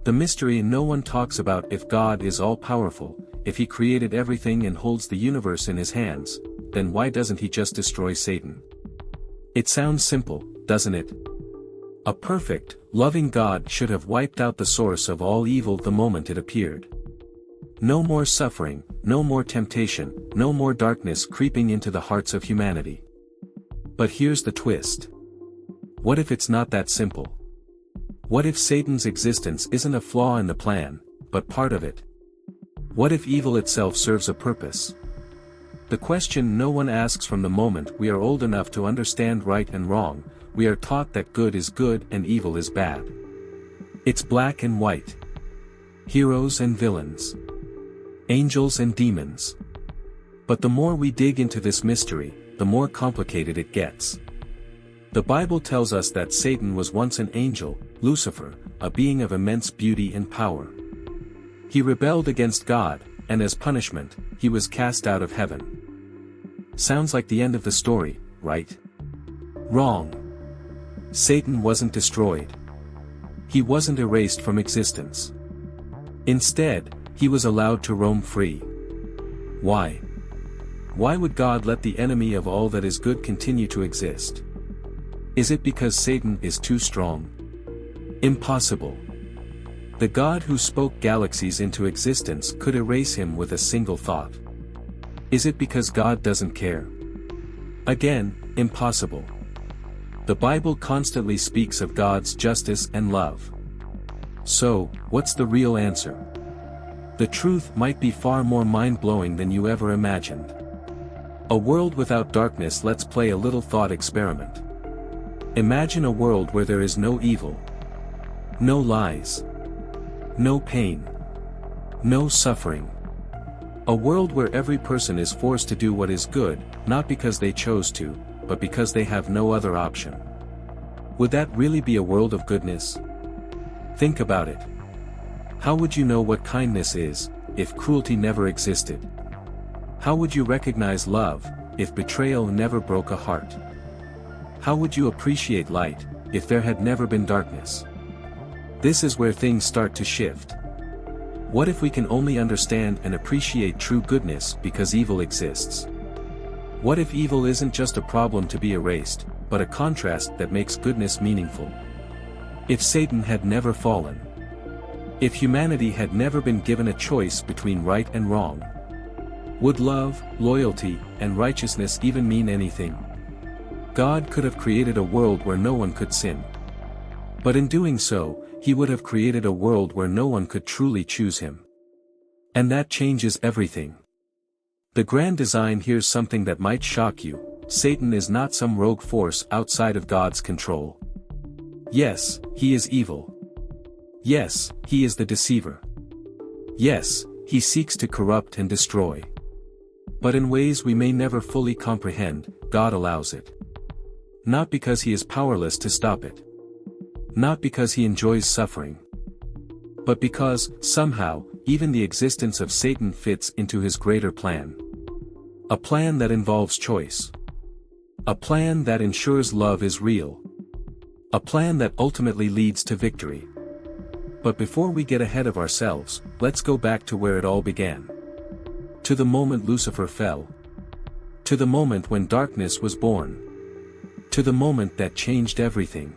The mystery no one talks about. If God is all-powerful, if he created everything and holds the universe in his hands, then why doesn't he just destroy Satan? It sounds simple, doesn't it? A perfect, loving God should have wiped out the source of all evil the moment it appeared. No more suffering, no more temptation, no more darkness creeping into the hearts of humanity. But here's the twist. What if it's not that simple? What if Satan's existence isn't a flaw in the plan, but part of it? What if evil itself serves a purpose? The question no one asks. From the moment we are old enough to understand right and wrong, we are taught that good is good and evil is bad. It's black and white. Heroes and villains. Angels and demons. But the more we dig into this mystery, the more complicated it gets. The Bible tells us that Satan was once an angel, Lucifer, a being of immense beauty and power. He rebelled against God, and as punishment, he was cast out of heaven. Sounds like the end of the story, right? Wrong. Satan wasn't destroyed. He wasn't erased from existence. Instead, he was allowed to roam free. Why? Why would God let the enemy of all that is good continue to exist? Is it because Satan is too strong? Impossible. The God who spoke galaxies into existence could erase him with a single thought. Is it because God doesn't care? Again, impossible. The Bible constantly speaks of God's justice and love. So, what's the real answer? The truth might be far more mind-blowing than you ever imagined. A world without darkness. Let's play a little thought experiment. Imagine a world where there is no evil, no lies, no pain, no suffering. A world where every person is forced to do what is good, not because they chose to, but because they have no other option. Would that really be a world of goodness? Think about it. How would you know what kindness is, if cruelty never existed? How would you recognize love, if betrayal never broke a heart? How would you appreciate light, if there had never been darkness? This is where things start to shift. What if we can only understand and appreciate true goodness because evil exists? What if evil isn't just a problem to be erased, but a contrast that makes goodness meaningful? If Satan had never fallen? If humanity had never been given a choice between right and wrong? Would love, loyalty, and righteousness even mean anything? God could have created a world where no one could sin. But in doing so, he would have created a world where no one could truly choose him. And that changes everything. The grand design. Here's something that might shock you. Satan is not some rogue force outside of God's control. Yes, he is evil. Yes, he is the deceiver. Yes, he seeks to corrupt and destroy. But in ways we may never fully comprehend, God allows it. Not because he is powerless to stop it. Not because he enjoys suffering. But because, somehow, even the existence of Satan fits into his greater plan. A plan that involves choice. A plan that ensures love is real. A plan that ultimately leads to victory. But before we get ahead of ourselves, let's go back to where it all began. To the moment Lucifer fell. To the moment when darkness was born. To the moment that changed everything.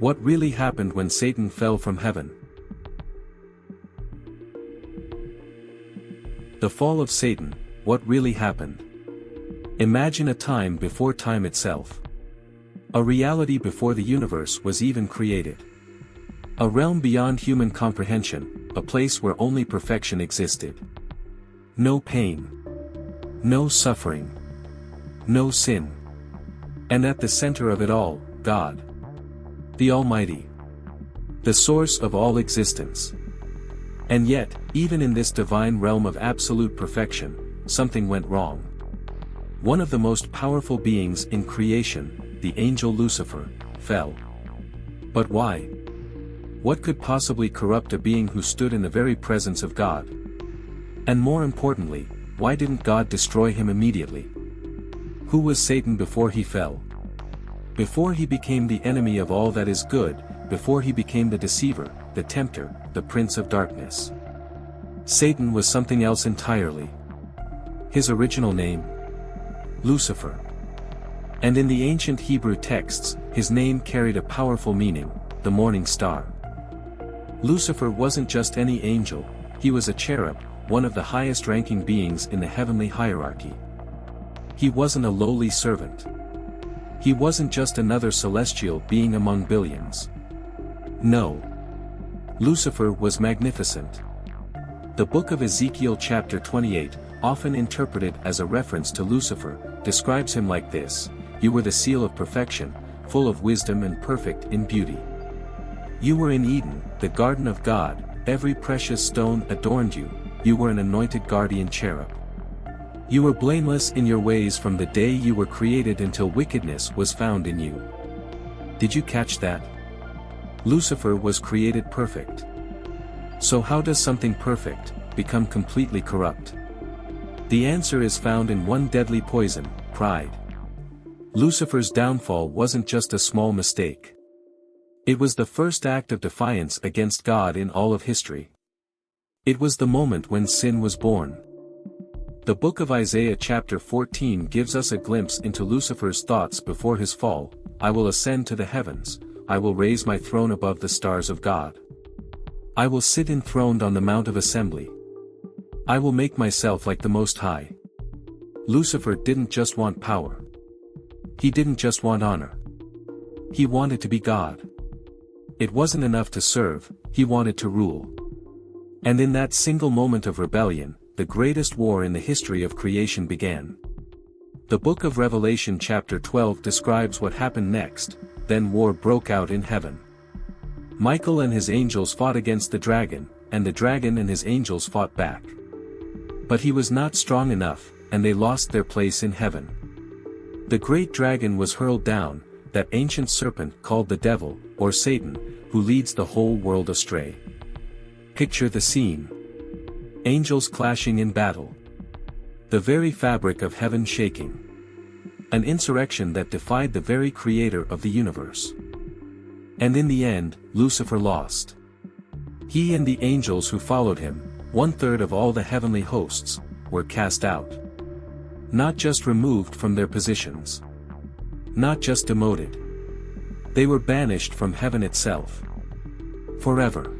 What really happened when Satan fell from heaven? The fall of Satan, what really happened? Imagine a time before time itself. A reality before the universe was even created. A realm beyond human comprehension, a place where only perfection existed. No pain. No suffering. No sin. And at the center of it all, God. The Almighty. The source of all existence. And yet, even in this divine realm of absolute perfection, something went wrong. One of the most powerful beings in creation, the angel Lucifer, fell. But why? What could possibly corrupt a being who stood in the very presence of God? And more importantly, why didn't God destroy him immediately? Who was Satan before he fell? Before he became the enemy of all that is good, before he became the deceiver, the tempter, the prince of darkness. Satan was something else entirely. His original name? Lucifer. And in the ancient Hebrew texts, his name carried a powerful meaning, the morning star. Lucifer wasn't just any angel, he was a cherub, one of the highest-ranking beings in the heavenly hierarchy. He wasn't a lowly servant. He wasn't just another celestial being among billions. No. Lucifer was magnificent. The book of Ezekiel chapter 28, often interpreted as a reference to Lucifer, describes him like this: "You were the seal of perfection, full of wisdom and perfect in beauty. You were in Eden, the garden of God, every precious stone adorned you, you were an anointed guardian cherub. You were blameless in your ways from the day you were created until wickedness was found in you." Did you catch that? Lucifer was created perfect. So how does something perfect become completely corrupt? The answer is found in one deadly poison: pride. Lucifer's downfall wasn't just a small mistake. It was the first act of defiance against God in all of history. It was the moment when sin was born. The book of Isaiah chapter 14 gives us a glimpse into Lucifer's thoughts before his fall: "I will ascend to the heavens, I will raise my throne above the stars of God. I will sit enthroned on the Mount of Assembly. I will make myself like the Most High." Lucifer didn't just want power. He didn't just want honor. He wanted to be God. It wasn't enough to serve, he wanted to rule. And in that single moment of rebellion, the greatest war in the history of creation began. The book of Revelation chapter 12 describes what happened next. Then war broke out in heaven. Michael and his angels fought against the dragon, and the dragon and his angels fought back. But he was not strong enough, and they lost their place in heaven. The great dragon was hurled down, that ancient serpent called the devil, or Satan, who leads the whole world astray. Picture the scene. Angels clashing in battle. The very fabric of heaven shaking. An insurrection that defied the very creator of the universe. And in the end, Lucifer lost. He and the angels who followed him, 1/3 of all the heavenly hosts, were cast out. Not just removed from their positions. Not just demoted. They were banished from heaven itself. Forever.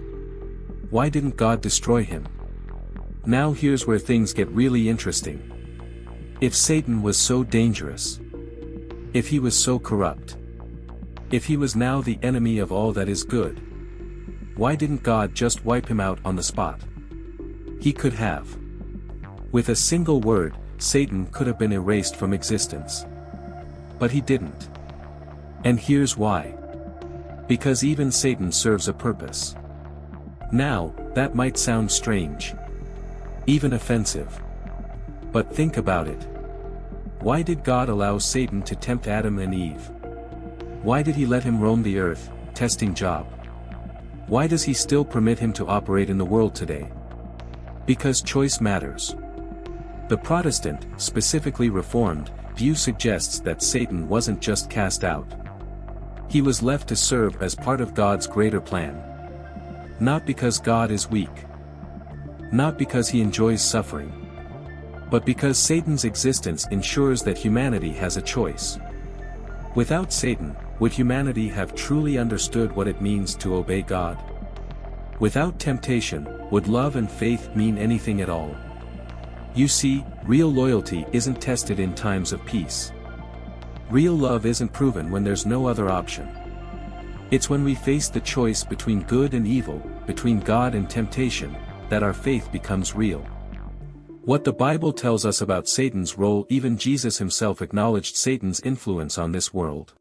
Why didn't God destroy him? Now here's where things get really interesting. If Satan was so dangerous, if he was so corrupt, if he was now the enemy of all that is good, why didn't God just wipe him out on the spot? He could have. With a single word, Satan could have been erased from existence. But he didn't. And here's why. Because even Satan serves a purpose. Now, that might sound strange. Even offensive. But think about it. Why did God allow Satan to tempt Adam and Eve? Why did he let him roam the earth, testing Job? Why does he still permit him to operate in the world today? Because choice matters. The Protestant, specifically Reformed, view suggests that Satan wasn't just cast out. He was left to serve as part of God's greater plan. Not because God is weak. Not because he enjoys suffering. But because Satan's existence ensures that humanity has a choice. Without Satan, would humanity have truly understood what it means to obey God? Without temptation, would love and faith mean anything at all? You see, real loyalty isn't tested in times of peace. Real love isn't proven when there's no other option. It's when we face the choice between good and evil, between God and temptation, that our faith becomes real. What the Bible tells us about Satan's role, even Jesus himself acknowledged Satan's influence on this world.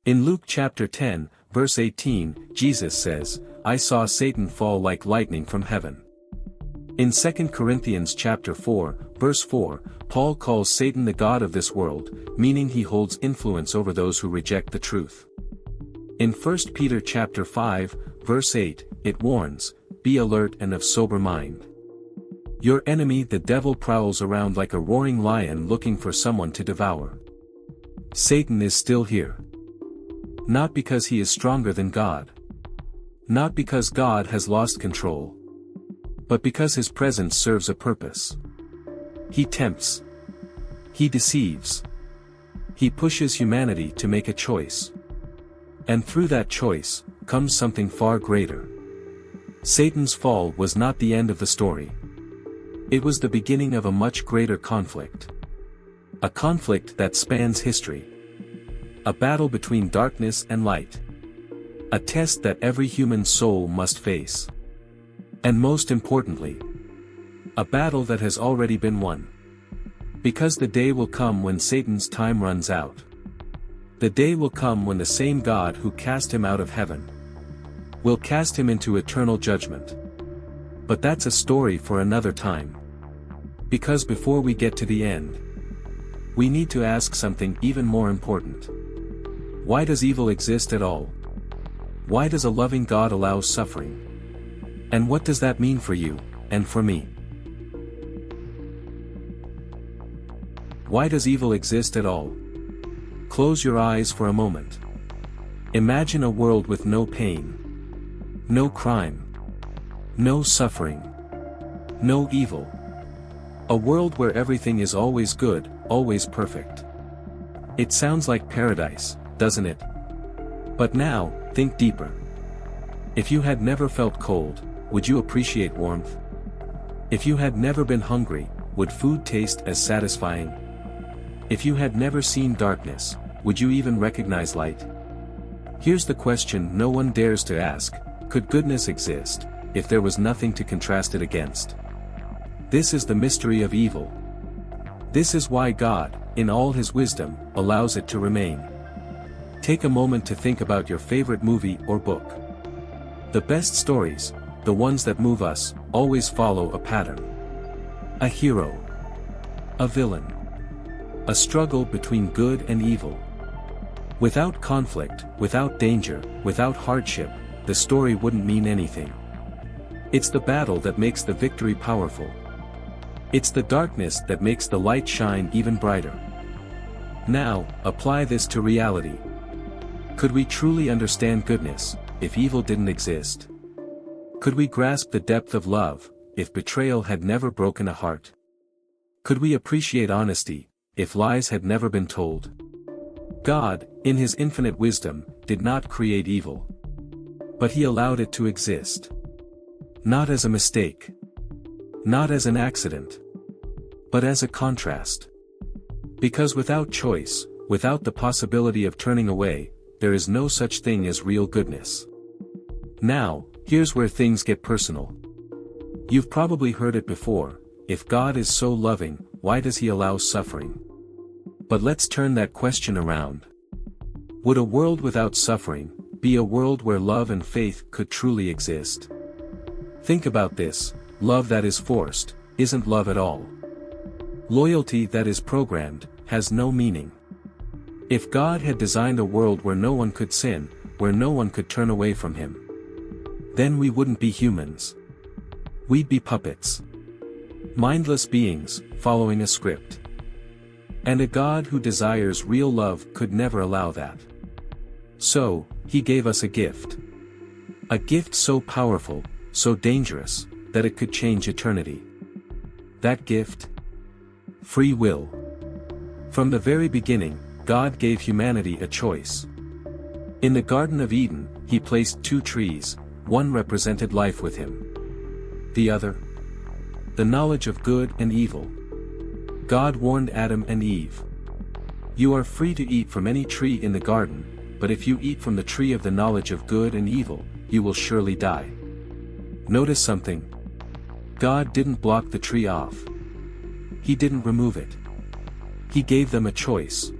In Luke chapter 10, verse 18, Jesus says, "I saw Satan fall like lightning from heaven." In 2 Corinthians chapter 4, verse 4, Paul calls Satan the god of this world, meaning he holds influence over those who reject the truth. In 1 Peter chapter 5, verse 8, it warns, "Be alert and of sober mind. Your enemy the devil prowls around like a roaring lion looking for someone to devour." Satan is still here. Not because he is stronger than God. Not because God has lost control, but because his presence serves a purpose. He tempts. He deceives. He pushes humanity to make a choice. And through that choice, comes something far greater. Satan's fall was not the end of the story. It was the beginning of a much greater conflict. A conflict that spans history. A battle between darkness and light. A test that every human soul must face. And most importantly, a battle that has already been won. Because the day will come when Satan's time runs out. The day will come when the same God who cast him out of heaven will cast him into eternal judgment. But that's a story for another time. Because before we get to the end, we need to ask something even more important. Why does evil exist at all? Why does a loving God allow suffering? And what does that mean for you, and for me? Why does evil exist at all? Close your eyes for a moment. Imagine a world with no pain. No crime. No suffering. No evil. A world where everything is always good, always perfect. It sounds like paradise, doesn't it? But now, think deeper. If you had never felt cold, would you appreciate warmth? If you had never been hungry, would food taste as satisfying? If you had never seen darkness, would you even recognize light? Here's the question no one dares to ask: could goodness exist, if there was nothing to contrast it against? This is the mystery of evil. This is why God, in all his wisdom, allows it to remain. Take a moment to think about your favorite movie or book. The best stories, the ones that move us, always follow a pattern. A hero. A villain. A struggle between good and evil. Without conflict, without danger, without hardship, the story wouldn't mean anything. It's the battle that makes the victory powerful. It's the darkness that makes the light shine even brighter. Now, apply this to reality. Could we truly understand goodness, if evil didn't exist? Could we grasp the depth of love, if betrayal had never broken a heart? Could we appreciate honesty, if lies had never been told? God, in his infinite wisdom, did not create evil. But he allowed it to exist. Not as a mistake. Not as an accident. But as a contrast. Because without choice, without the possibility of turning away, there is no such thing as real goodness. Now, here's where things get personal. You've probably heard it before: if God is so loving, why does he allow suffering? But let's turn that question around. Would a world without suffering be a world where love and faith could truly exist? Think about this: love that is forced isn't love at all. Loyalty that is programmed has no meaning. If God had designed a world where no one could sin, where no one could turn away from him, then we wouldn't be humans. We'd be puppets. Mindless beings, following a script. And a God who desires real love could never allow that. So, he gave us a gift. A gift so powerful, so dangerous, that it could change eternity. That gift? Free will. From the very beginning, God gave humanity a choice. In the Garden of Eden, he placed two trees, one represented life with him. The other? The knowledge of good and evil. God warned Adam and Eve. You are free to eat from any tree in the garden, but if you eat from the tree of the knowledge of good and evil, you will surely die. Notice something. God didn't block the tree off. He didn't remove it. He gave them a choice.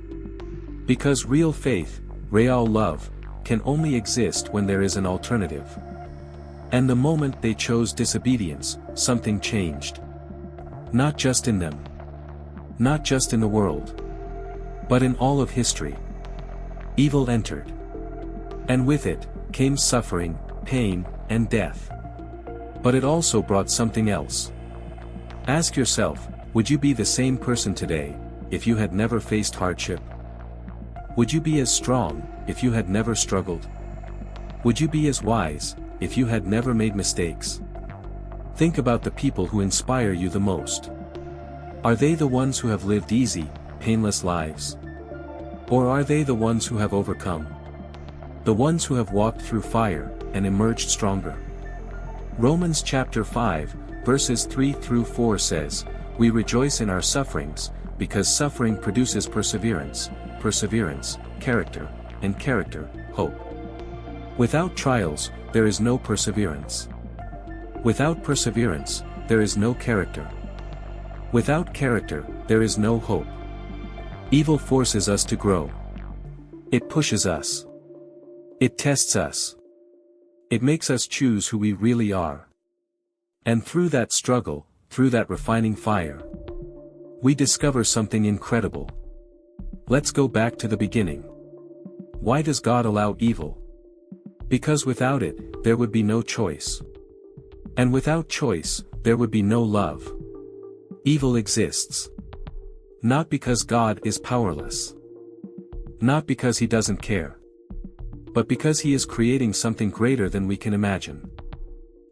Because real faith, real love, can only exist when there is an alternative. And the moment they chose disobedience, something changed. Not just in them. Not just in the world. But in all of history. Evil entered. And with it, came suffering, pain, and death. But it also brought something else. Ask yourself, would you be the same person today, if you had never faced hardship? Would you be as strong, if you had never struggled? Would you be as wise, if you had never made mistakes? Think about the people who inspire you the most. Are they the ones who have lived easy, painless lives? Or are they the ones who have overcome? The ones who have walked through fire, and emerged stronger? Romans chapter 5, verses 3 through 4 says, "We rejoice in our sufferings, because suffering produces perseverance, perseverance, character, and character, hope. Without trials, there is no perseverance. Without perseverance, there is no character. Without character, there is no hope." Evil forces us to grow. It pushes us. It tests us. It makes us choose who we really are. And through that struggle, through that refining fire, we discover something incredible. Let's go back to the beginning. Why does God allow evil? Because without it, there would be no choice. And without choice, there would be no love. Evil exists. Not because God is powerless. Not because he doesn't care. But because he is creating something greater than we can imagine.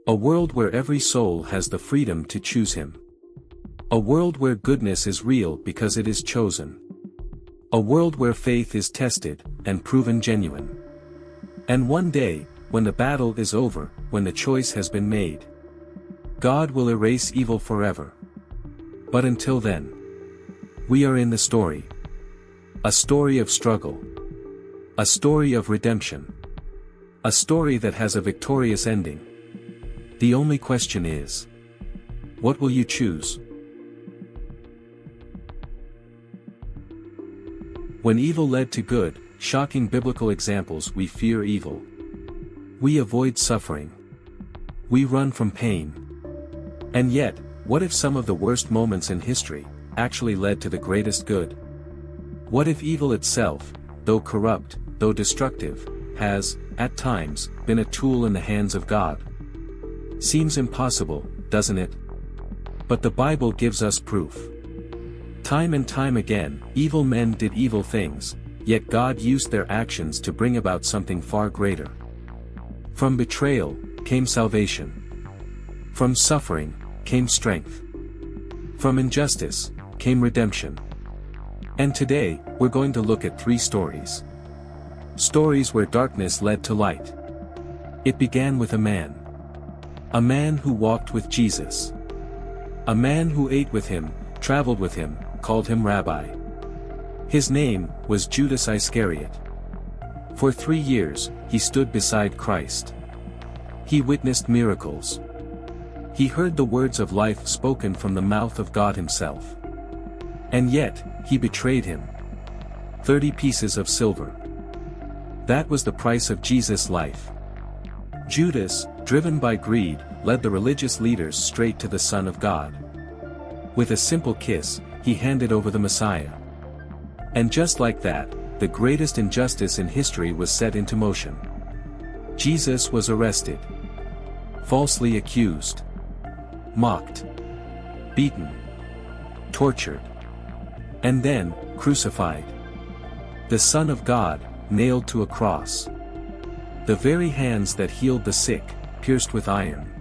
A world where every soul has the freedom to choose him. A world where goodness is real because it is chosen. A world where faith is tested, and proven genuine. And one day, when the battle is over, when the choice has been made, God will erase evil forever. But until then, we are in the story. A story of struggle. A story of redemption. A story that has a victorious ending. The only question is, what will you choose? When evil led to good, shocking biblical examples, we fear evil. We avoid suffering. We run from pain. And yet, what if some of the worst moments in history actually led to the greatest good? What if evil itself, though corrupt, though destructive, has, at times, been a tool in the hands of God? Seems impossible, doesn't it? But the Bible gives us proof. Time and time again, evil men did evil things, yet God used their actions to bring about something far greater. From betrayal, came salvation. From suffering, came strength. From injustice, came redemption. And today, we're going to look at 3 stories. Stories where darkness led to light. It began with a man. A man who walked with Jesus. A man who ate with him, traveled with him, called him Rabbi. His name was Judas Iscariot. For 3 years, he stood beside Christ. He witnessed miracles. He heard the words of life spoken from the mouth of God himself. And yet, he betrayed him. 30 pieces of silver. That was the price of Jesus' life. Judas, driven by greed, led the religious leaders straight to the Son of God. With a simple kiss, he handed over the Messiah. And just like that, the greatest injustice in history was set into motion. Jesus was arrested. Falsely accused. Mocked. Beaten. Tortured. And then, crucified. The Son of God, nailed to a cross. The very hands that healed the sick, pierced with iron.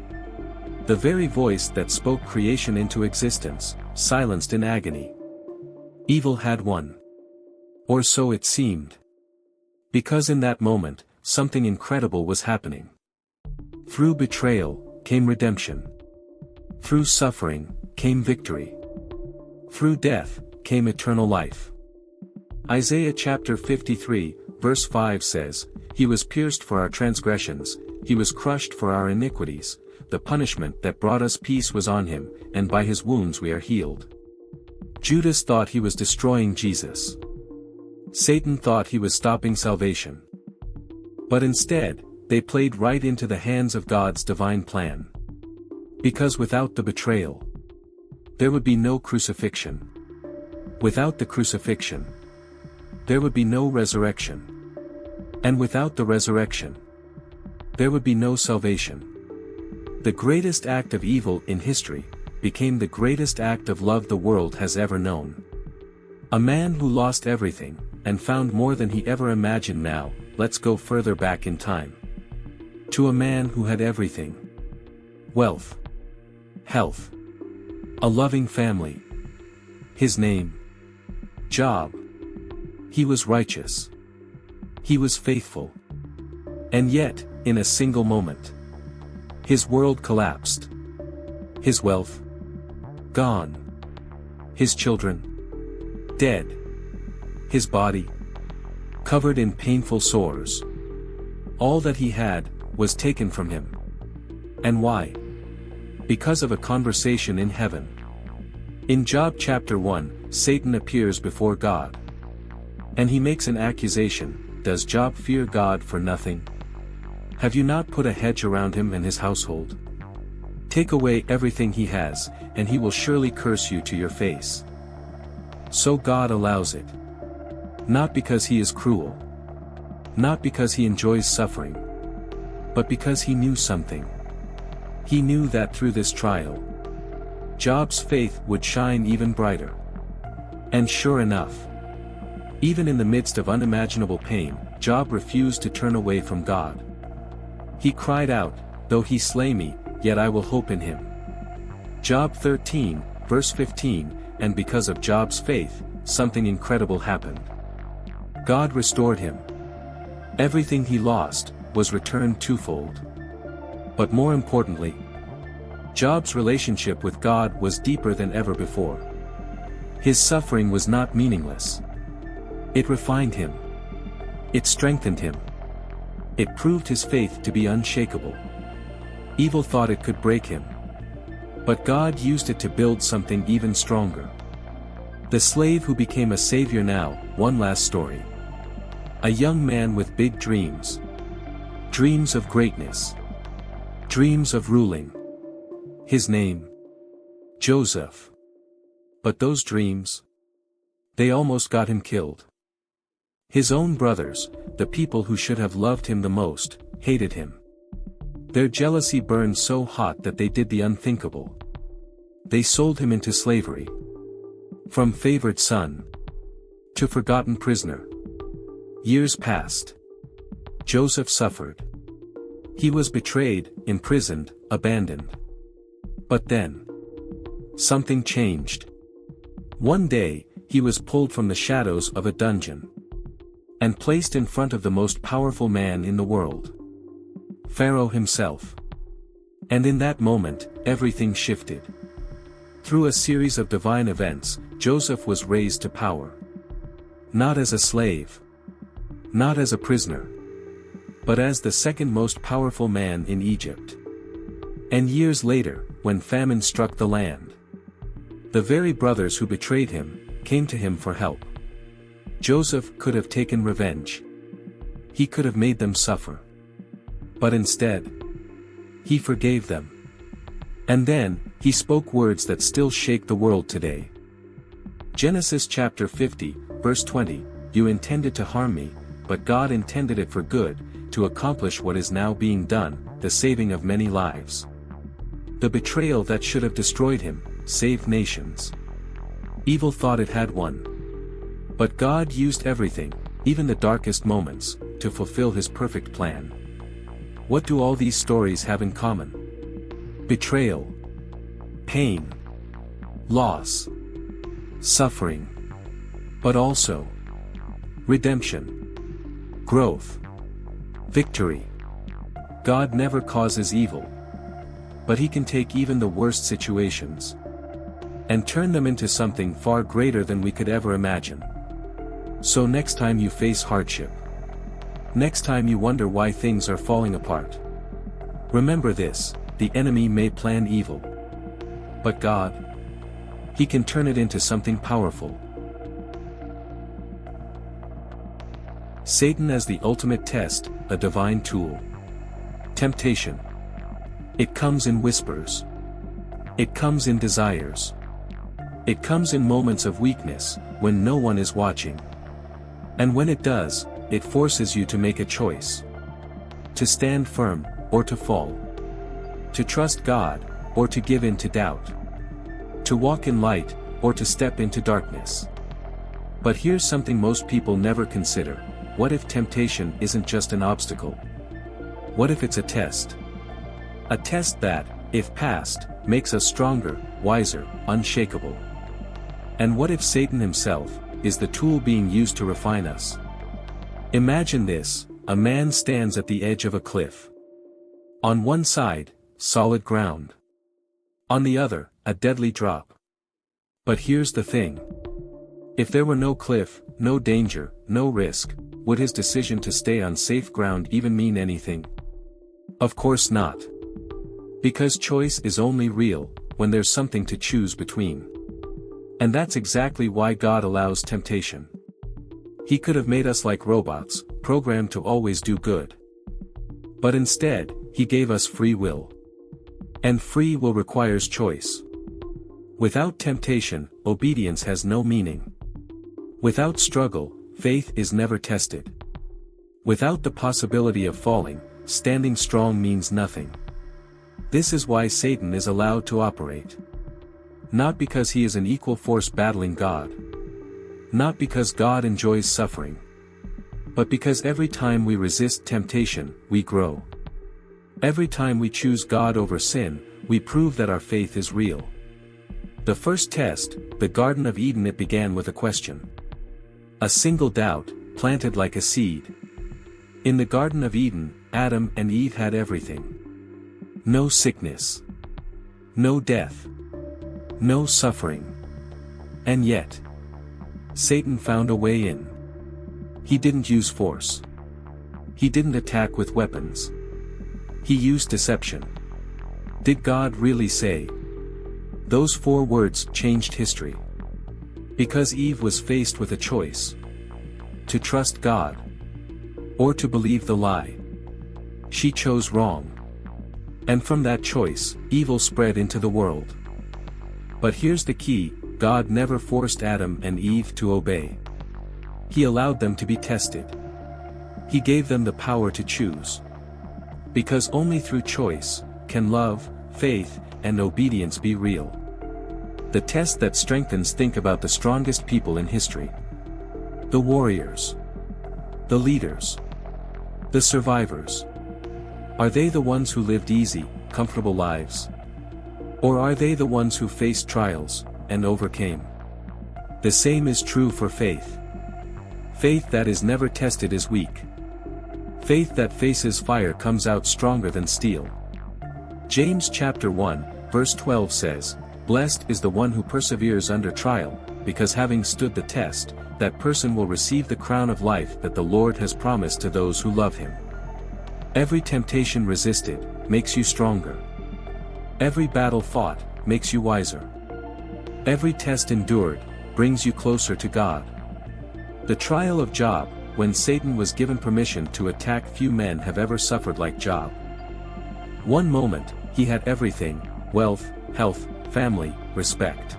The very voice that spoke creation into existence, silenced in agony. Evil had won. Or so it seemed. Because in that moment, something incredible was happening. Through betrayal, came redemption. Through suffering, came victory. Through death, came eternal life. Isaiah chapter 53, verse 5 says, "He was pierced for our transgressions, he was crushed for our iniquities, the punishment that brought us peace was on him, and by his wounds we are healed." Judas thought he was destroying Jesus. Satan thought he was stopping salvation. But instead, they played right into the hands of God's divine plan. Because without the betrayal, there would be no crucifixion. Without the crucifixion, there would be no resurrection. And without the resurrection, there would be no salvation. The greatest act of evil in history became the greatest act of love the world has ever known. A man who lost everything, and found more than he ever imagined. Now, let's go further back in time. To a man who had everything: wealth, health, a loving family. His name: Job. He was righteous. He was faithful. And yet, in a single moment, his world collapsed. His wealth gone. His children dead. His body covered in painful sores. All that he had was taken from him. And why? Because of a conversation in heaven. In Job chapter 1, Satan appears before God. And he makes an accusation: does Job fear God for nothing? Have you not put a hedge around him and his household? Take away everything he has, and he will surely curse you to your face. So God allows it. Not because he is cruel. Not because he enjoys suffering. But because he knew something. He knew that through this trial, Job's faith would shine even brighter. And sure enough, even in the midst of unimaginable pain, Job refused to turn away from God. He cried out, "Though he slay me, yet I will hope in him." Job 13, verse 15, and because of Job's faith, something incredible happened. God restored him. Everything he lost was returned twofold. But more importantly, Job's relationship with God was deeper than ever before. His suffering was not meaningless. It refined him. It strengthened him. It proved his faith to be unshakable. Evil thought it could break him. But God used it to build something even stronger. The slave who became a savior now. One last story. A young man with big dreams. Dreams of greatness. Dreams of ruling. His name: Joseph. But those dreams, they almost got him killed. His own brothers, the people who should have loved him the most, hated him. Their jealousy burned so hot that they did the unthinkable. They sold him into slavery. From favored son to forgotten prisoner. Years passed. Joseph suffered. He was betrayed, imprisoned, abandoned. But then, something changed. One day, he was pulled from the shadows of a dungeon and placed in front of the most powerful man in the world, Pharaoh himself. And in that moment, everything shifted. Through a series of divine events, Joseph was raised to power. Not as a slave. Not as a prisoner. But as the second most powerful man in Egypt. And years later, when famine struck the land, the very brothers who betrayed him came to him for help. Joseph could have taken revenge. He could have made them suffer. But instead, he forgave them. And then, he spoke words that still shake the world today. Genesis chapter 50, verse 20, "You intended to harm me, but God intended it for good, to accomplish what is now being done, the saving of many lives." The betrayal that should have destroyed him saved nations. Evil thought it had won. But God used everything, even the darkest moments, to fulfill his perfect plan. What do all these stories have in common? Betrayal, pain, loss, suffering, but also redemption, growth, victory. God never causes evil, but he can take even the worst situations and turn them into something far greater than we could ever imagine. So next time you face hardship, next time you wonder why things are falling apart, remember this: the enemy may plan evil, but God, he can turn it into something powerful. Satan as the ultimate test, a divine tool. Temptation. It comes in whispers. It comes in desires. It comes in moments of weakness, when no one is watching. And when it does, it forces you to make a choice. To stand firm, or to fall. To trust God, or to give in to doubt. To walk in light, or to step into darkness. But here's something most people never consider: what if temptation isn't just an obstacle? What if it's a test? A test that, if passed, makes us stronger, wiser, unshakable. And what if Satan himself is the tool being used to refine us? Imagine this: a man stands at the edge of a cliff. On one side, solid ground. On the other, a deadly drop. But here's the thing. If there were no cliff, no danger, no risk, would his decision to stay on safe ground even mean anything? Of course not. Because choice is only real when there's something to choose between. And that's exactly why God allows temptation. He could have made us like robots, programmed to always do good. But instead, He gave us free will. And free will requires choice. Without temptation, obedience has no meaning. Without struggle, faith is never tested. Without the possibility of falling, standing strong means nothing. This is why Satan is allowed to operate. Not because he is an equal force battling God. Not because God enjoys suffering. But because every time we resist temptation, we grow. Every time we choose God over sin, we prove that our faith is real. The first test, the Garden of Eden, it began with a question. A single doubt, planted like a seed. In the Garden of Eden, Adam and Eve had everything. No sickness. No death. No suffering. And yet, Satan found a way in. He didn't use force. He didn't attack with weapons. He used deception. Did God really say? Those 4 words changed history. Because Eve was faced with a choice. To trust God. Or to believe the lie. She chose wrong. And from that choice, evil spread into the world. But here's the key: God never forced Adam and Eve to obey. He allowed them to be tested. He gave them the power to choose. Because only through choice can love, faith, and obedience be real. The test that strengthens. Think about the strongest people in history. The warriors. The leaders. The survivors. Are they the ones who lived easy, comfortable lives? Or are they the ones who faced trials and overcame? The same is true for faith. Faith that is never tested is weak. Faith that faces fire comes out stronger than steel. James chapter 1, verse 12 says, "Blessed is the one who perseveres under trial, because having stood the test, that person will receive the crown of life that the Lord has promised to those who love Him." Every temptation resisted makes you stronger. Every battle fought makes you wiser. Every test endured brings you closer to God. The trial of Job, when Satan was given permission to attack, few men have ever suffered like Job. One moment, he had everything: wealth, health, family, respect.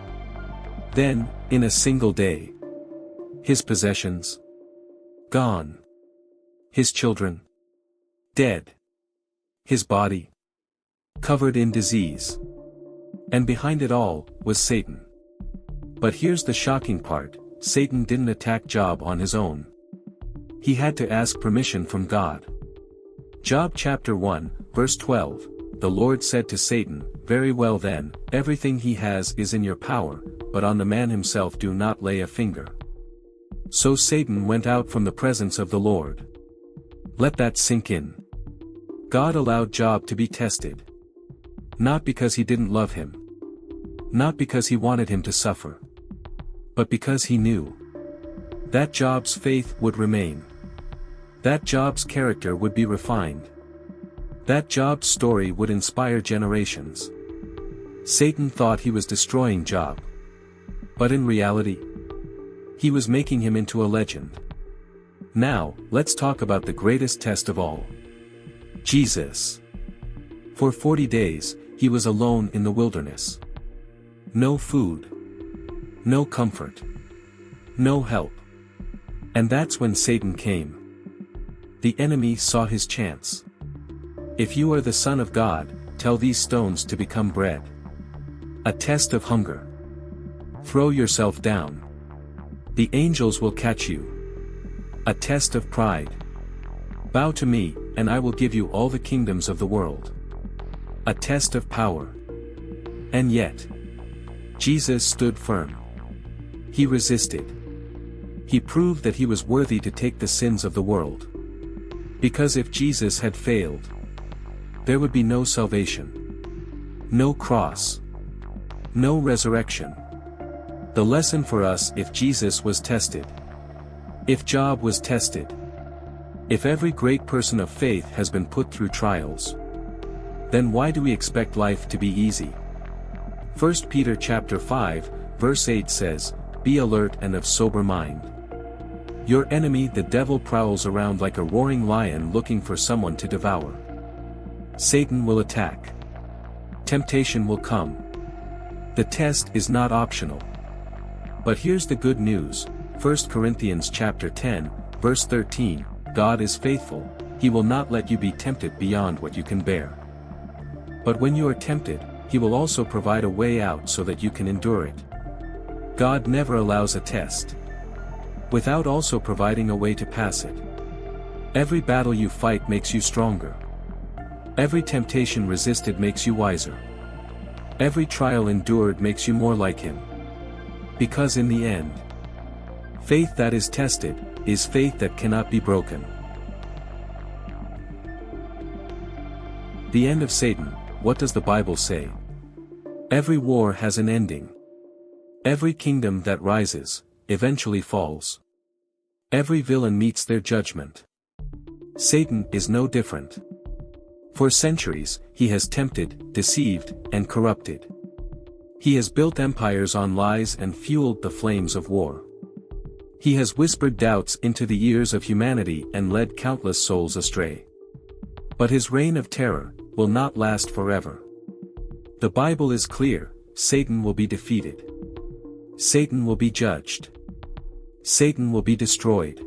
Then, in a single day, his possessions gone. His children dead. His body covered in disease. And behind it all was Satan. But here's the shocking part: Satan didn't attack Job on his own. He had to ask permission from God. Job chapter 1, verse 12, "The Lord said to Satan, Very well then, everything he has is in your power, but on the man himself do not lay a finger." So Satan went out from the presence of the Lord. Let that sink in. God allowed Job to be tested. Not because he didn't love him. Not because he wanted him to suffer. But because he knew that Job's faith would remain. That Job's character would be refined. That Job's story would inspire generations. Satan thought he was destroying Job. But in reality, he was making him into a legend. Now, let's talk about the greatest test of all. Jesus. For 40 days, he was alone in the wilderness. No food. No comfort. No help. And that's when Satan came. The enemy saw his chance. "If you are the Son of God, tell these stones to become bread." A test of hunger. Throw yourself down. The angels will catch you. A test of pride. Bow to me, and I will give you all the kingdoms of the world. A test of power. And yet, Jesus stood firm. He resisted. He proved that he was worthy to take the sins of the world. Because if Jesus had failed, there would be no salvation, no cross, no resurrection. The lesson for us: if Jesus was tested, if Job was tested, if every great person of faith has been put through trials, then why do we expect life to be easy? 1 Peter chapter 5, verse 8 says, "Be alert and of sober mind. Your enemy the devil prowls around like a roaring lion looking for someone to devour." Satan will attack. Temptation will come. The test is not optional. But here's the good news, 1 Corinthians chapter 10, verse 13, God is faithful, He will not let you be tempted beyond what you can bear. But when you are tempted, He will also provide a way out so that you can endure it. God never allows a test without also providing a way to pass it. Every battle you fight makes you stronger. Every temptation resisted makes you wiser. Every trial endured makes you more like Him. Because in the end, faith that is tested, is faith that cannot be broken. The end of Satan. What does the Bible say? Every war has an ending. Every kingdom that rises, eventually falls. Every villain meets their judgment. Satan is no different. For centuries, he has tempted, deceived, and corrupted. He has built empires on lies and fueled the flames of war. He has whispered doubts into the ears of humanity and led countless souls astray. But his reign of terror will not last forever. The Bible is clear: Satan will be defeated. Satan will be judged. Satan will be destroyed.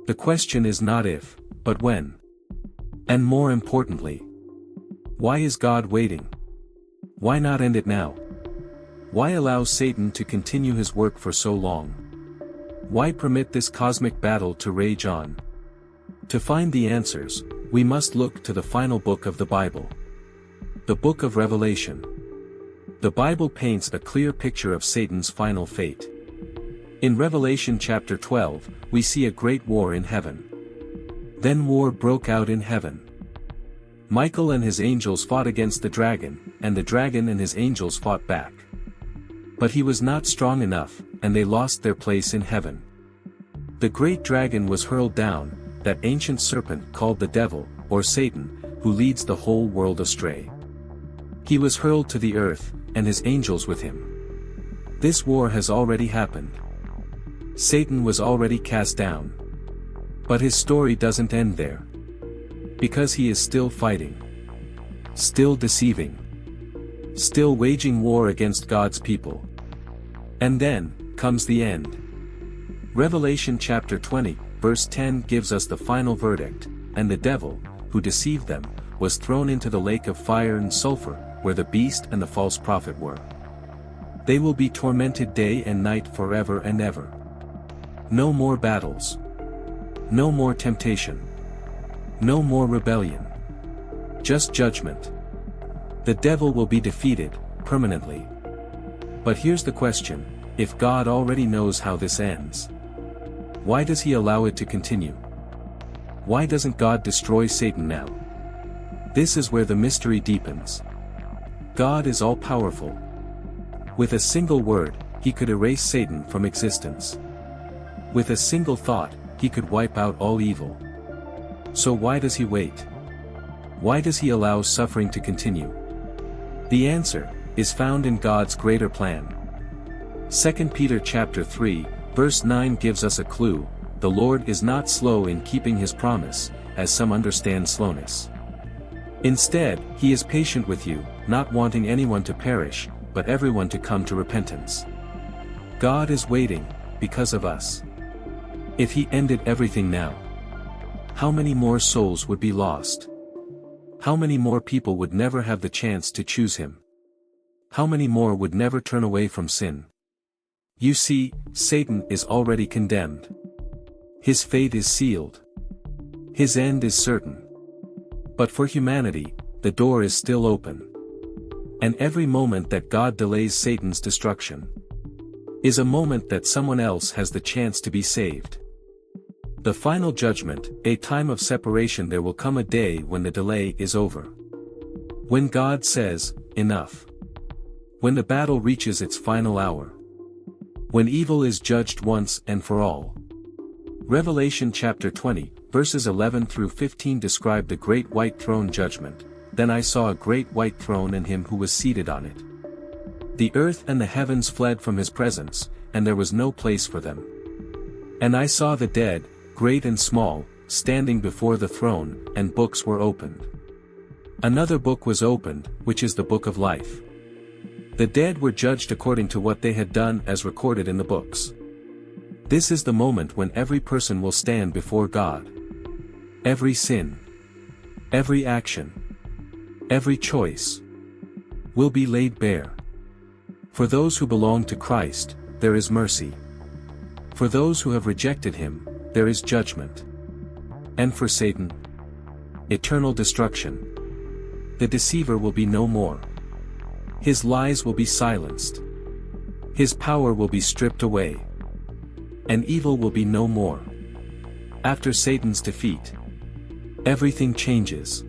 The question is not if, but when. And more importantly, why is God waiting? Why not end it now? Why allow Satan to continue his work for so long? Why permit this cosmic battle to rage on? To find the answers, we must look to the final book of the Bible. The book of Revelation. The Bible paints a clear picture of Satan's final fate. In Revelation chapter 12, we see a great war in heaven. Then war broke out in heaven. Michael and his angels fought against the dragon, and the dragon and his angels fought back. But he was not strong enough, and they lost their place in heaven. The great dragon was hurled down, that ancient serpent called the devil, or Satan, who leads the whole world astray. He was hurled to the earth, and his angels with him. This war has already happened. Satan was already cast down. But his story doesn't end there. Because he is still fighting. Still deceiving. Still waging war against God's people. And then comes the end. Revelation chapter 20, verse 10 gives us the final verdict, and the devil, who deceived them, was thrown into the lake of fire and sulfur, where the beast and the false prophet were. They will be tormented day and night forever and ever. No more battles. No more temptation. No more rebellion. Just judgment. The devil will be defeated, permanently. But here's the question: if God already knows how this ends, why does He allow it to continue? Why doesn't God destroy Satan now? This is where the mystery deepens. God is all-powerful. With a single word, He could erase Satan from existence. With a single thought, He could wipe out all evil. So why does He wait? Why does He allow suffering to continue? The answer is found in God's greater plan. 2 Peter chapter 3, verse 9 gives us a clue: the Lord is not slow in keeping His promise, as some understand slowness. Instead, He is patient with you, not wanting anyone to perish, but everyone to come to repentance. God is waiting, because of us. If He ended everything now, how many more souls would be lost? How many more people would never have the chance to choose Him? How many more would never turn away from sin? You see, Satan is already condemned. His fate is sealed. His end is certain. But for humanity, the door is still open. And every moment that God delays Satan's destruction is a moment that someone else has the chance to be saved. The final judgment, a time of separation. There will come a day when the delay is over. When God says, enough. When the battle reaches its final hour. When evil is judged once and for all. Revelation chapter 20, verses 11 through 15 describe the great white throne judgment. Then I saw a great white throne and him who was seated on it. The earth and the heavens fled from his presence, and there was no place for them. And I saw the dead, great and small, standing before the throne, and books were opened. Another book was opened, which is the book of life. The dead were judged according to what they had done as recorded in the books. This is the moment when every person will stand before God. Every sin, every action, every choice will be laid bare. For those who belong to Christ, there is mercy. For those who have rejected him, there is judgment. And for Satan, eternal destruction. The deceiver will be no more. His lies will be silenced. His power will be stripped away. And evil will be no more. After Satan's defeat, everything changes.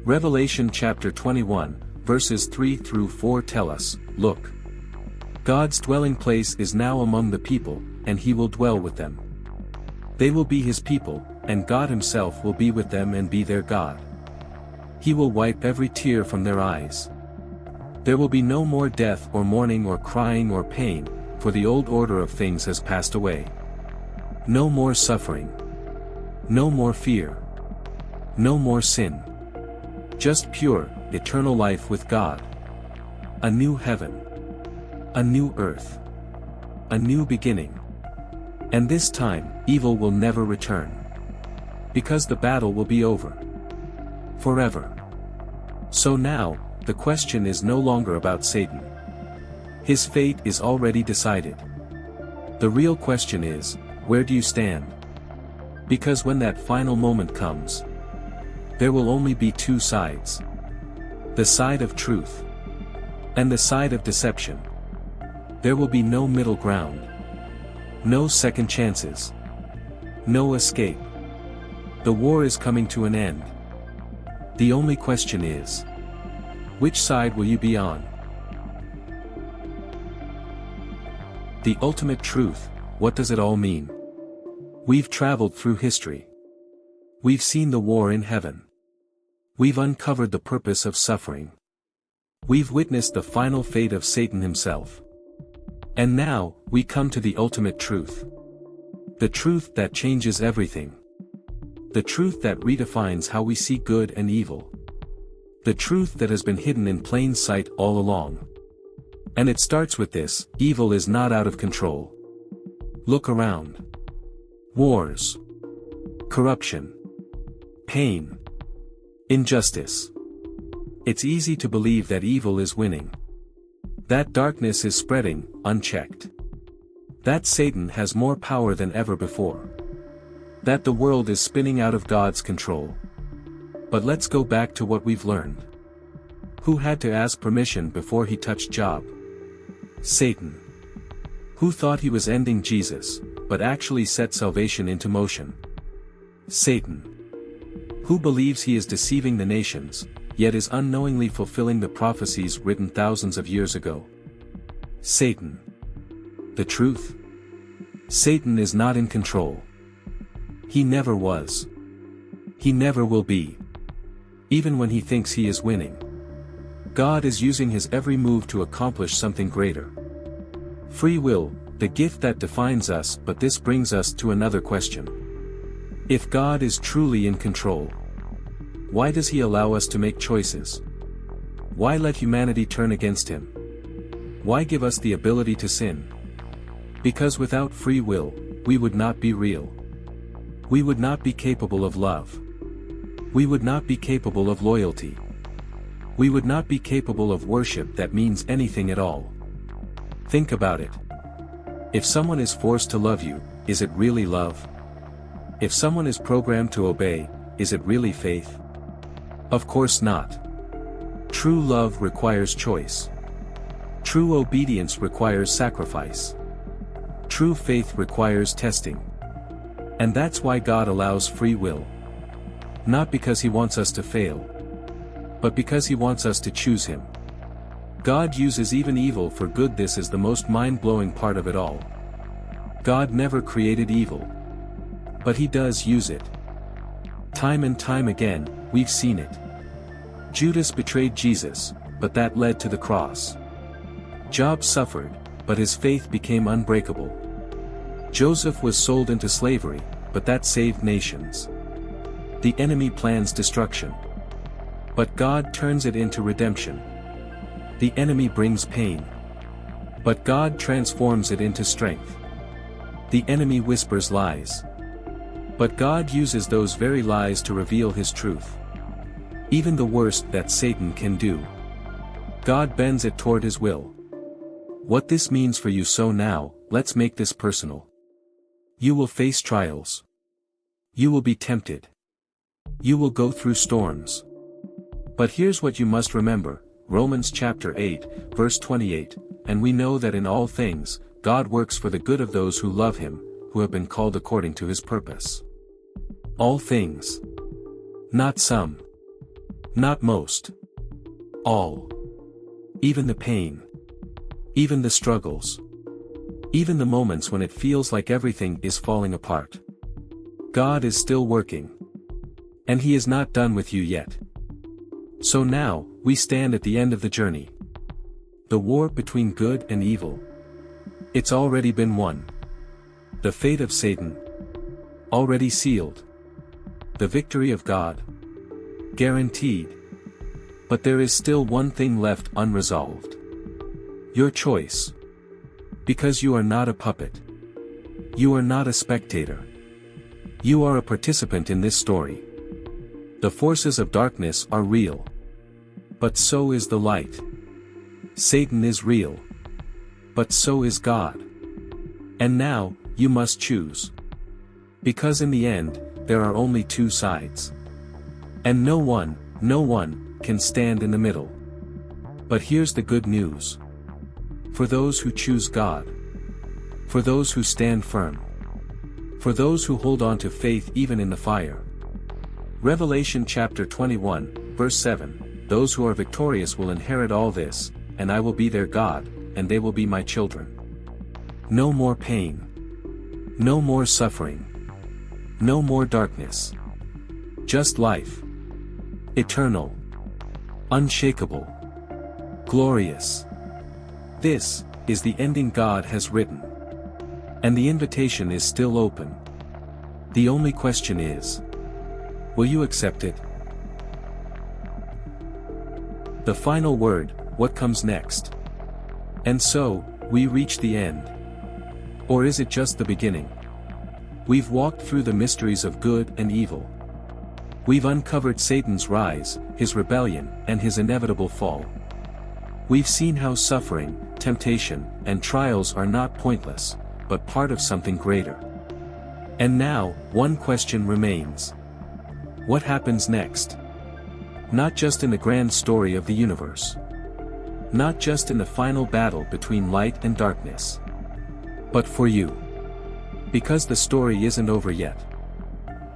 Revelation chapter 21, verses 3 through 4 tell us, look. God's dwelling place is now among the people, and he will dwell with them. They will be his people, and God himself will be with them and be their God. He will wipe every tear from their eyes. There will be no more death or mourning or crying or pain, for the old order of things has passed away. No more suffering. No more fear. No more sin. Just pure, eternal life with God. A new heaven. A new earth. A new beginning. And this time, evil will never return. Because the battle will be over. Forever. So now, the question is no longer about Satan. His fate is already decided. The real question is, where do you stand? Because when that final moment comes, there will only be two sides. The side of truth. And the side of deception. There will be no middle ground. No second chances. No escape. The war is coming to an end. The only question is, which side will you be on? The ultimate truth, what does it all mean? We've traveled through history. We've seen the war in heaven. We've uncovered the purpose of suffering. We've witnessed the final fate of Satan himself. And now, we come to the ultimate truth. The truth that changes everything. The truth that redefines how we see good and evil. The truth that has been hidden in plain sight all along. And it starts with this: evil is not out of control. Look around. Wars. Corruption. Pain. Injustice. It's easy to believe that evil is winning. That darkness is spreading, unchecked. That Satan has more power than ever before. That the world is spinning out of God's control. But let's go back to what we've learned. Who had to ask permission before he touched Job? Satan. Who thought he was ending Jesus, but actually set salvation into motion? Satan. Who believes he is deceiving the nations, yet is unknowingly fulfilling the prophecies written thousands of years ago? Satan. The truth? Satan is not in control. He never was. He never will be. Even when he thinks he is winning. God is using his every move to accomplish something greater. Free will, the gift that defines us. But this brings us to another question. If God is truly in control, why does he allow us to make choices? Why let humanity turn against him? Why give us the ability to sin? Because without free will, we would not be real. We would not be capable of love. We would not be capable of loyalty. We would not be capable of worship that means anything at all. Think about it. If someone is forced to love you, is it really love? If someone is programmed to obey, is it really faith? Of course not. True love requires choice. True obedience requires sacrifice. True faith requires testing. And that's why God allows free will. Not because He wants us to fail, but because He wants us to choose Him. God uses even evil for good. This is the most mind-blowing part of it all. God never created evil, but He does use it. Time and time again, we've seen it. Judas betrayed Jesus, but that led to the cross. Job suffered, but his faith became unbreakable. Joseph was sold into slavery, but that saved nations. The enemy plans destruction, but God turns it into redemption. The enemy brings pain, but God transforms it into strength. The enemy whispers lies, but God uses those very lies to reveal His truth. Even the worst that Satan can do, God bends it toward His will. What this means for you. So now, let's make this personal. You will face trials. You will be tempted. You will go through storms. But here's what you must remember, Romans chapter 8, verse 28, and we know that in all things, God works for the good of those who love Him, who have been called according to His purpose. All things. Not some. Not most. All. Even the pain. Even the struggles. Even the moments when it feels like everything is falling apart. God is still working. And He is not done with you yet. So now, we stand at the end of the journey. The war between good and evil. It's already been won. The fate of Satan. Already sealed. The victory of God. Guaranteed. But there is still one thing left unresolved. Your choice. Because you are not a puppet. You are not a spectator. You are a participant in this story. The forces of darkness are real. But so is the light. Satan is real. But so is God. And now, you must choose. Because in the end, there are only two sides. And no one can stand in the middle. But here's the good news. For those who choose God. For those who stand firm. For those who hold on to faith even in the fire. Revelation chapter 21, verse 7, those who are victorious will inherit all this, and I will be their God, and they will be my children. No more pain. No more suffering. No more darkness. Just life. Eternal. Unshakable. Glorious. This is the ending God has written. And the invitation is still open. The only question is, will you accept it? The final word, what comes next? And so, we reach the end. Or is it just the beginning? We've walked through the mysteries of good and evil. We've uncovered Satan's rise, his rebellion, and his inevitable fall. We've seen how suffering, temptation, and trials are not pointless, but part of something greater. And now, one question remains. What happens next? Not just in the grand story of the universe. Not just in the final battle between light and darkness. But for you. Because the story isn't over yet.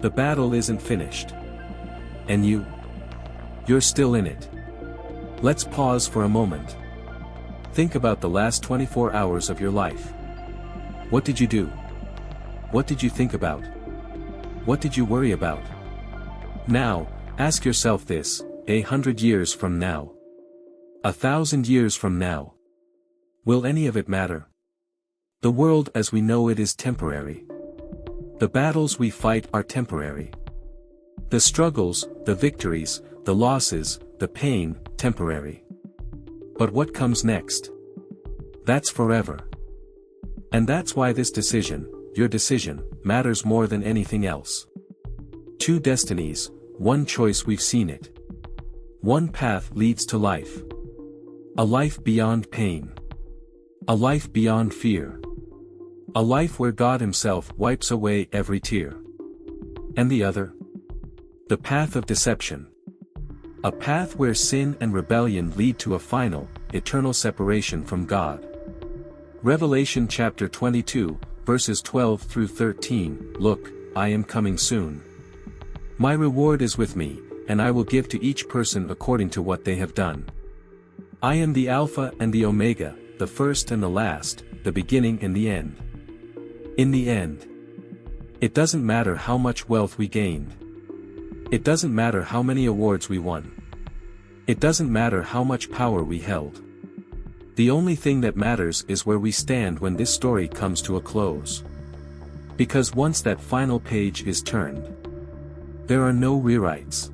The battle isn't finished. And you're still in it. Let's pause for a moment. Think about the last 24 hours of your life. What did you do? What did you think about? What did you worry about? Now, ask yourself this, 100 years from now. 1,000 years from now. Will any of it matter? The world as we know it is temporary. The battles we fight are temporary. The struggles, the victories, the losses, the pain, temporary. But what comes next? That's forever. And that's why this decision, your decision, matters more than anything else. Two destinies, one choice, we've seen it. One path leads to life. A life beyond pain. A life beyond fear. A life where God Himself wipes away every tear. And the other? The path of deception. A path where sin and rebellion lead to a final, eternal separation from God. Revelation chapter 22, verses 12 through 13, Look, I am coming soon. My reward is with me, and I will give to each person according to what they have done. I am the Alpha and the Omega, the first and the last, the beginning and the end. In the end, it doesn't matter how much wealth we gained. It doesn't matter how many awards we won. It doesn't matter how much power we held. The only thing that matters is where we stand when this story comes to a close. Because once that final page is turned, there are no rewrites.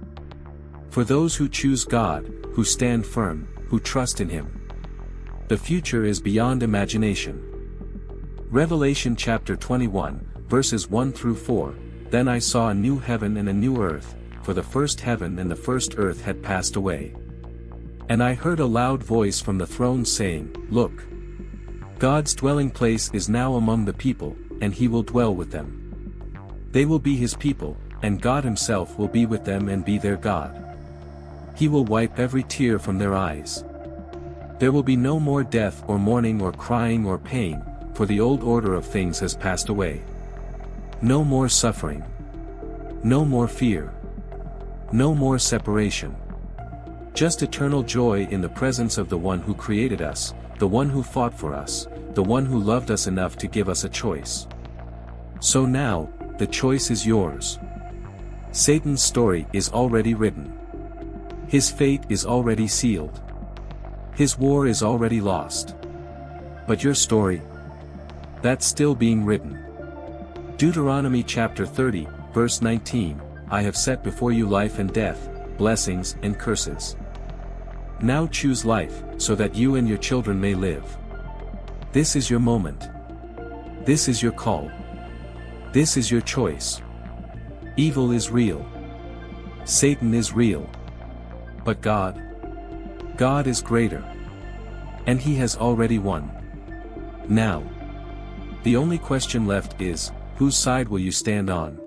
For those who choose God, who stand firm, who trust in Him, the future is beyond imagination. Revelation chapter 21, verses 1 through 4, Then I saw a new heaven and a new earth, for the first heaven and the first earth had passed away. And I heard a loud voice from the throne saying, Look! God's dwelling place is now among the people, and He will dwell with them. They will be His people, and God Himself will be with them and be their God. He will wipe every tear from their eyes. There will be no more death or mourning or crying or pain, for the old order of things has passed away. No more suffering. No more fear. No more separation. Just eternal joy in the presence of the one who created us, the one who fought for us, the one who loved us enough to give us a choice. So now, the choice is yours. Satan's story is already written. His fate is already sealed. His war is already lost. But your story? That's still being written. Deuteronomy chapter 30, verse 19, I have set before you life and death, blessings and curses. Now choose life, so that you and your children may live. This is your moment. This is your call. This is your choice. Evil is real. Satan is real. But God is greater. And He has already won. Now, the only question left is, whose side will you stand on?